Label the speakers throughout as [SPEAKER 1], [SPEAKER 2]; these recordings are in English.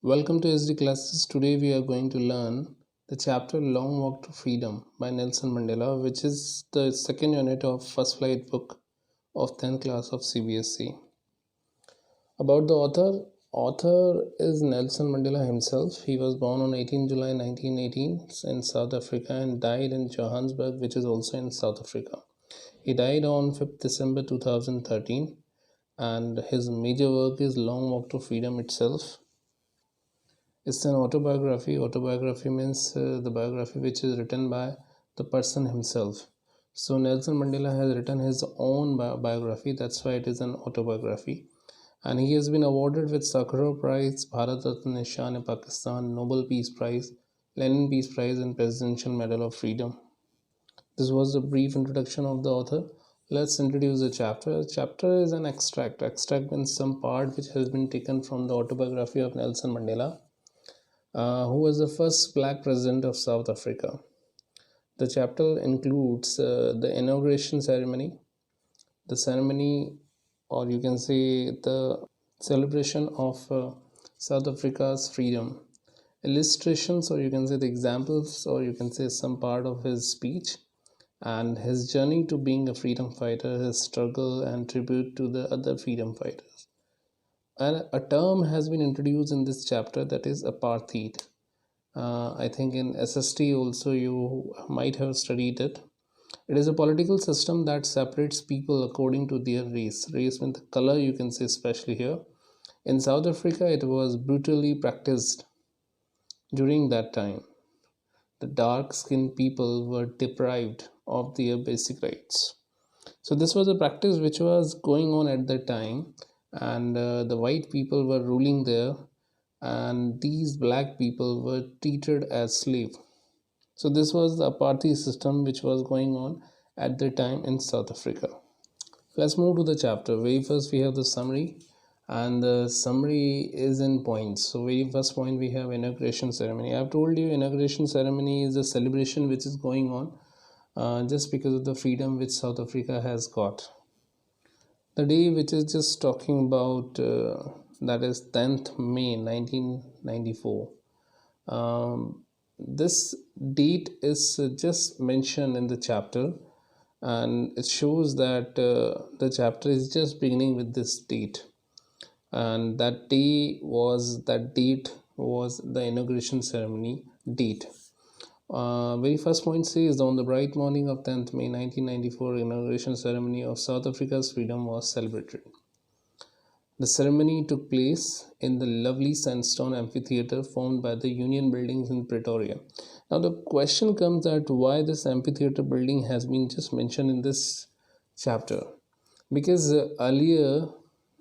[SPEAKER 1] Welcome to SD Classes. Today we are going to learn the chapter Long Walk to Freedom by Nelson Mandela, which is the second unit of First Flight book of 10th class of CBSE. About the author is Nelson Mandela himself. He was born on 18 July 1918 in South Africa and died in Johannesburg, which is also in South Africa. He died on 5th December 2013, and his major work is Long Walk to Freedom itself. It's an autobiography. Autobiography means the biography which is written by the person himself. So Nelson Mandela has written his own biography. That's why it is an autobiography. And he has been awarded with Sakharov Prize, Bharat Ratna Nishan-e-Pakistan, Nobel Peace Prize, Lenin Peace Prize, and Presidential Medal of Freedom. This was a brief introduction of the author. Let's introduce the chapter. Chapter is an extract. Extract means some part which has been taken from the autobiography of Nelson Mandela, who was the first black president of South Africa. The chapter includes the inauguration ceremony, the ceremony, or you can say the celebration of South Africa's freedom, illustrations, or you can say the examples, or you can say some part of his speech, and his journey to being a freedom fighter, his struggle and tribute to the other freedom fighters. And a term has been introduced in this chapter, that is apartheid. I think in SST also you might have studied it. It is a political system that separates people according to their race. Race means the color, you can say, especially here. In South Africa, it was brutally practiced during that time. The dark skinned people were deprived of their basic rights. So, this was a practice which was going on at that time, and the white people were ruling there, and these black people were treated as slaves. So this was the apartheid system which was going on at the time in South Africa. Let's move to the chapter. Very first we have the summary, and the summary is in points. So very first point we have inauguration ceremony. I have told you inauguration ceremony is a celebration which is going on just because of the freedom which South Africa has got. The day which is just talking about, that is 10th May 1994. This date is just mentioned in the chapter, and it shows that the chapter is just beginning with this date, and that date was the inauguration ceremony date. Very first point says, on the bright morning of 10th May 1994, inauguration ceremony of South Africa's freedom was celebrated. The ceremony took place in the lovely sandstone amphitheater formed by the Union buildings in Pretoria. Now the question comes that why this amphitheater building has been just mentioned in this chapter. Because earlier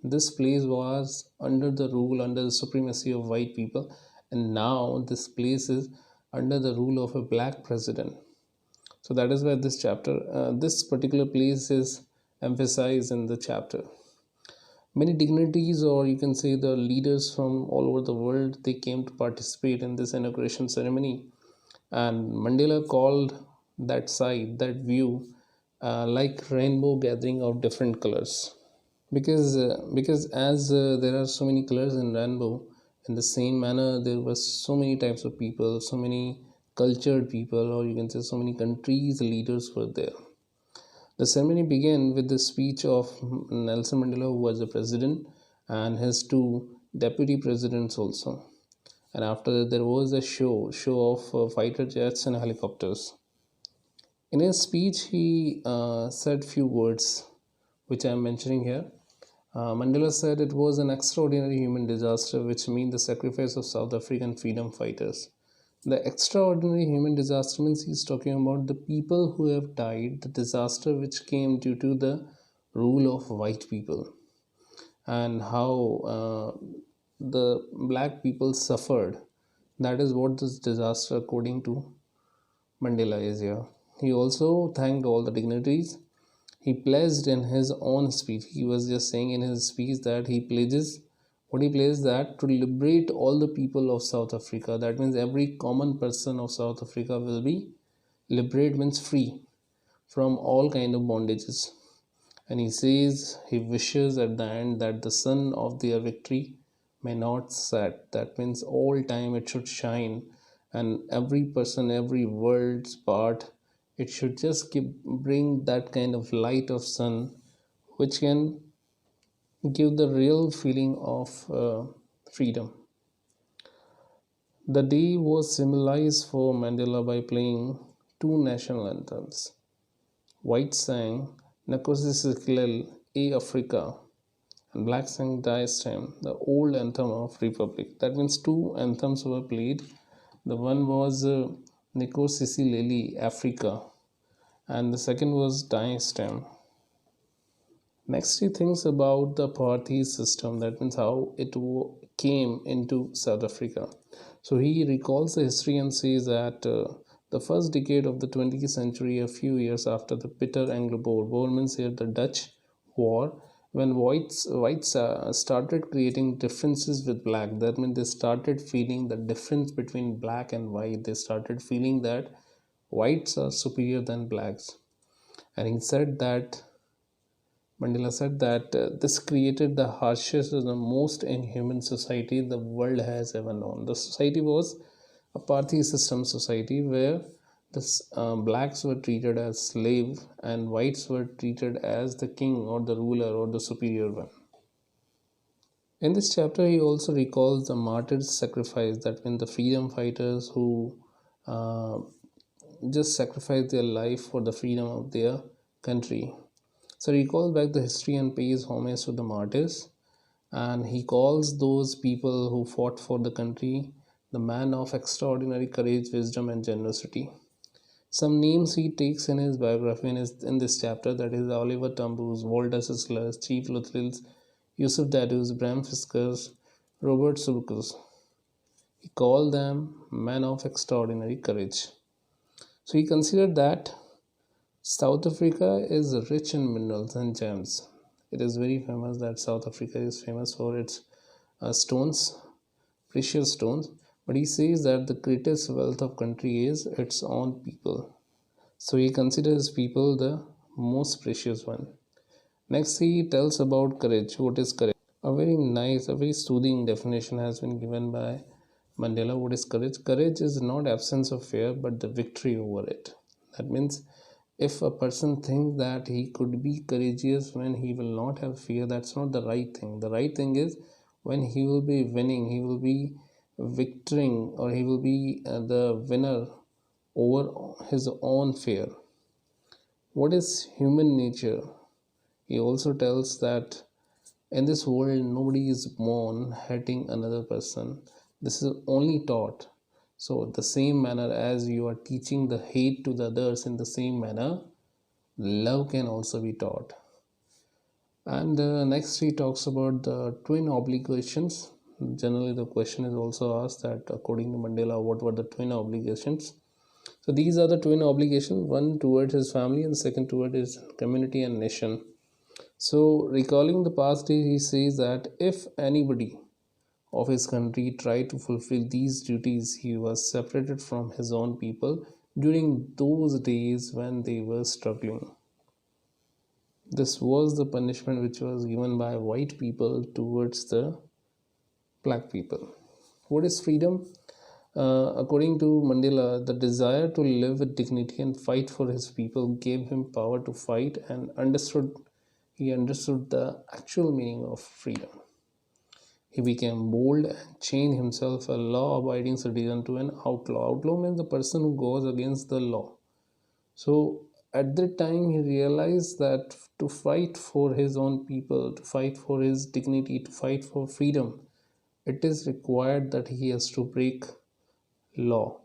[SPEAKER 1] this place was under the supremacy of white people, and now this place is under the rule of a black president. So that is why this particular place is emphasized in the chapter. Many dignitaries, or you can say the leaders from all over the world, they came to participate in this inauguration ceremony, and Mandela called that view, like rainbow gathering of different colors, because as there are so many colors in rainbow, in the same manner there were so many types of people, so many cultured people, or you can say so many countries leaders were there. The ceremony began with the speech of Nelson Mandela, who was the president, and his two deputy presidents also. And after that, there was a show of fighter jets and helicopters. In his speech, he said few words, which I am mentioning here. Mandela said it was an extraordinary human disaster, which means the sacrifice of South African freedom fighters. The extraordinary human disaster means he's talking about the people who have died, the disaster which came due to the rule of white people, and how the black people suffered. That is what this disaster, according to Mandela, is here. He also thanked all the dignitaries. He pledged in his own speech. He was just saying in his speech that he pledges that to liberate all the people of South Africa. That means every common person of South Africa will be liberated, means free from all kind of bondages. And he says he wishes at the end that the sun of their victory may not set. That means all time it should shine, and every person, every world's part, it should just bring that kind of light of sun, which can give the real feeling of freedom. The day was symbolized for Mandela by playing two national anthems. White sang Nakosisikilel E Africa, and black sang Die Stem, the old anthem of Republic. That means two anthems were played. The one was Nikosisileli Africa, and the second was Die Stem. Next, he thinks about the apartheid system, that means how it came into South Africa. So he recalls the history and says that the first decade of the 20th century, a few years after the Bitter Anglo-Boer means here the Dutch War, when whites started creating differences with black, that means they started feeling the difference between black and white. They started feeling that whites are superior than blacks, and he said that Mandela said that this created the harshest and the most inhuman society the world has ever known. The society was a party system society where the blacks were treated as slave and whites were treated as the king or the ruler or the superior one. In this chapter, he also recalls the martyrs' sacrifice, that when the freedom fighters who uh, just sacrificed their life for the freedom of their country. So he calls back the history and pays homage to the martyrs, and he calls those people who fought for the country the man of extraordinary courage, wisdom, and generosity. Some names he takes in his biography in this chapter, that is Oliver Tambo's, Walter Sisler's, Chief Luttrell's, Yusuf Dadoo's, Bram Fisker's, Robert Subuku's. He called them men of extraordinary courage. So he considered that South Africa is rich in minerals and gems. It is very famous that South Africa is famous for its stones, precious stones. But he says that the greatest wealth of country is its own people. So he considers people the most precious one. Next, he tells about courage. What is courage? A very nice, a very soothing definition has been given by Mandela. What is courage? Courage is not absence of fear, but the victory over it. That means if a person thinks that he could be courageous when he will not have fear, that's not the right thing. The right thing is when he will be winning, he will be victoring, or he will be the winner over his own fear. What is human nature? He also tells that in this world nobody is born hating another person. This is only taught. So the same manner as you are teaching the hate to the others, in the same manner love can also be taught. And next he talks about the twin obligations. Generally the question is also asked that according to Mandela, what were the twin obligations? So these are the twin obligations, one towards his family and second towards his community and nation. So recalling the past days, he says that if anybody of his country tried to fulfill these duties, he was separated from his own people during those days when they were struggling. This was the punishment which was given by white people towards the black people. What is freedom? According to Mandela, the desire to live with dignity and fight for his people gave him power to fight, and he understood the actual meaning of freedom. He became bold and changed himself, a law-abiding citizen, to an outlaw. Outlaw means the person who goes against the law. So at that time, he realized that to fight for his own people, to fight for his dignity, to fight for freedom, it is required that he has to break law.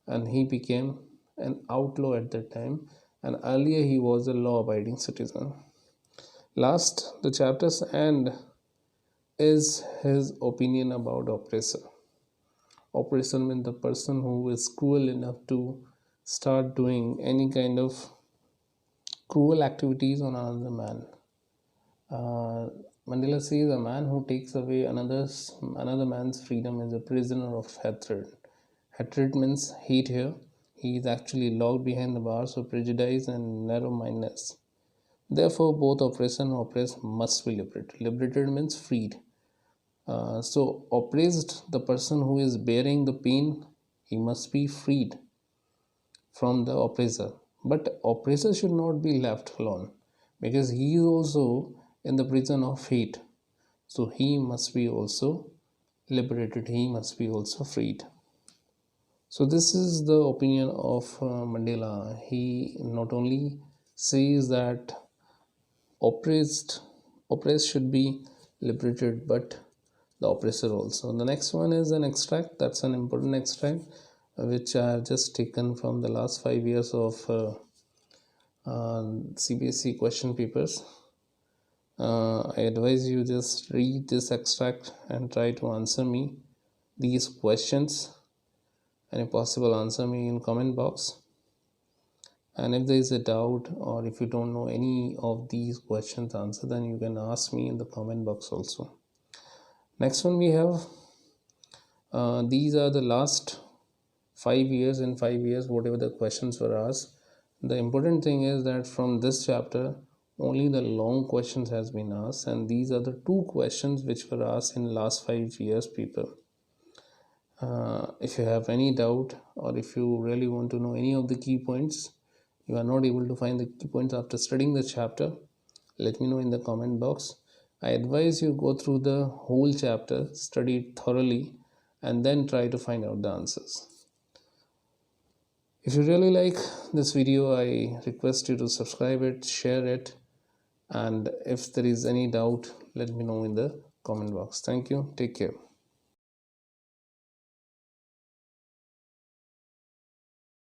[SPEAKER 1] And he became an outlaw at that time. And earlier, he was a law abiding citizen. Last, the chapter's end is his opinion about oppressor. Oppressor means the person who is cruel enough to start doing any kind of cruel activities on another man. Mandela says a man who takes away another man's freedom is a prisoner of hatred. Hatred means hate here. He is actually locked behind the bars of prejudice and narrow-mindedness. Therefore, both oppressor and oppressed must be liberated. Liberated means freed. So oppressed, the person who is bearing the pain, he must be freed from the oppressor. But oppressor should not be left alone because he is also in the prison of hate. So he must be also liberated, he must be also freed. So this is the opinion of Mandela. He not only says that oppressed oppressed should be liberated, but the oppressor also. The next one is an extract. That's an important extract which I have just taken from the last 5 years of CBSE question papers. I advise you just read this extract and try to answer me these questions, and if possible answer me in comment box. And if there is a doubt or if you don't know any of these questions answer, then you can ask me in the comment box also. Next one we have these are the last 5 years. In 5 years, whatever the questions were asked, the important thing is that from this chapter only the long questions has been asked, and these are the two questions which were asked in last 5 years people. If you have any doubt or if you really want to know any of the key points, you are not able to find the key points after studying the chapter, let me know in the comment box. I advise you go through the whole chapter, study it thoroughly, and then try to find out the answers. If you really like this video, I request you to subscribe it, share it, and if there is any doubt, let me know in the comment box. Thank you. Take care.